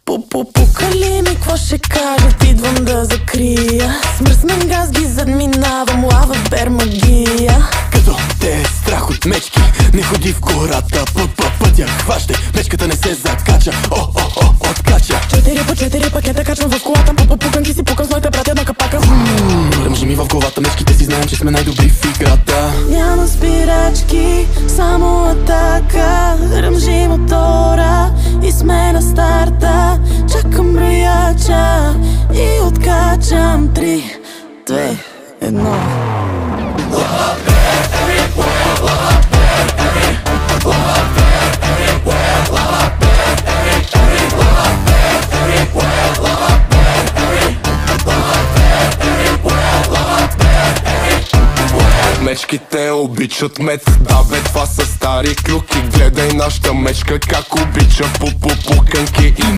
Пукали ми, какво ще кажат, идвам да закрия. С мръсмен газ ги задминавам, лава бермагия. Като те е страх от мечки, не ходи в гората, пътя хващай, мечката не се закача, откача. 4 по 4 пакета качвам в колата, пуканки си пукам с моите братя на капака. Ръмжи ми в главата, мечките си знаем, че сме най-добри в играта. Няма спирачки, само атака. Ръмжи мотора и сме на старта. Чакам брояча и откачам 3, 2, 1. Мечките обичат мед, да бе, това са стари клюки. Гледай нашата мечка как обича пуканки.